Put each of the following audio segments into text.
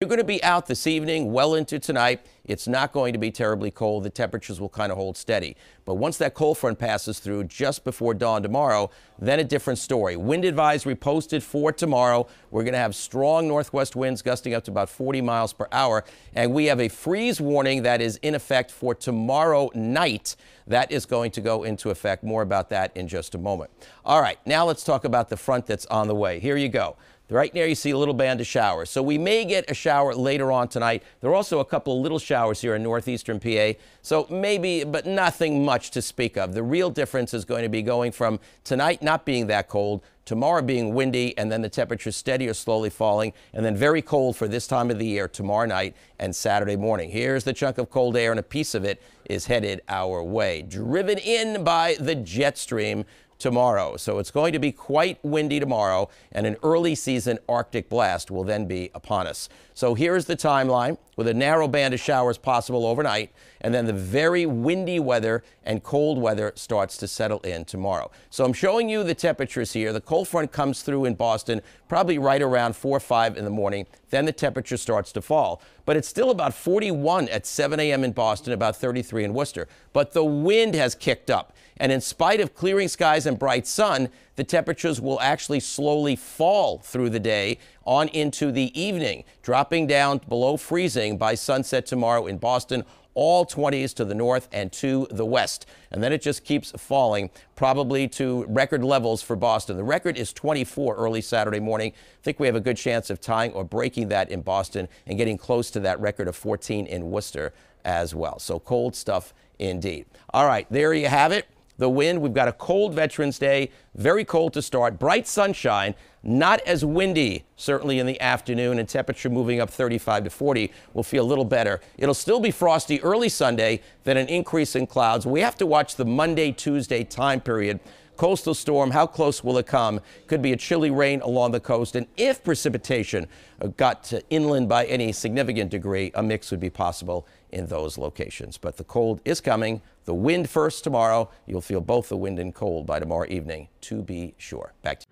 You're going to be out this evening, well into tonight. It's not going to be terribly cold. The temperatures will kind of hold steady. But once that cold front passes through just before dawn tomorrow, then a different story. Wind advisory posted for tomorrow. We're going to have strong northwest winds gusting up to about 40 miles per hour. And we have a freeze warning that is in effect for tomorrow night. That is going to go into effect. More about that in just a moment. All right, now let's talk about the front that's on the way. Here you go. Right there you see a little band of showers. So we may get a shower later on tonight. There are also a couple of little showers here in northeastern PA. So maybe, but nothing much to speak of. The real difference is going to be going from tonight not being that cold, tomorrow being windy, and then the temperature steady or slowly falling, and then very cold for this time of the year tomorrow night and Saturday morning. Here's the chunk of cold air, and a piece of it is headed our way, driven in by the jet stream tomorrow. So it's going to be quite windy tomorrow, and an early season Arctic blast will then be upon us. So here's the timeline with a narrow band of showers possible overnight, and then the very windy weather and cold weather starts to settle in tomorrow. So I'm showing you the temperatures here. The cold front comes through in Boston probably right around 4 or 5 in the morning. Then the temperature starts to fall. But it's still about 41 at 7 a.m. in Boston, about 33 in Worcester. But the wind has kicked up. And in spite of clearing skies and bright sun, the temperatures will actually slowly fall through the day on into the evening, dropping down below freezing by sunset tomorrow in Boston, all 20s to the north and to the west. And then it just keeps falling, probably to record levels for Boston. The record is 24 early Saturday morning. I think we have a good chance of tying or breaking that in Boston and getting close to that record of 14 in Worcester as well. So cold stuff indeed. All right, there you have it. The wind, we've got a cold Veterans Day, very cold to start, bright sunshine, not as windy, certainly in the afternoon, and temperature moving up 35 to 40. We'll feel a little better. It'll still be frosty early Sunday, then an increase in clouds. We have to watch the Monday, Tuesday time period. Coastal storm, how close will it come? Could be a chilly rain along the coast, and if precipitation got to inland by any significant degree, a mix would be possible in those locations. But the cold is coming. The wind first tomorrow. You'll feel both the wind and cold by tomorrow evening, to be sure. Back to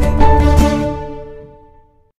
you.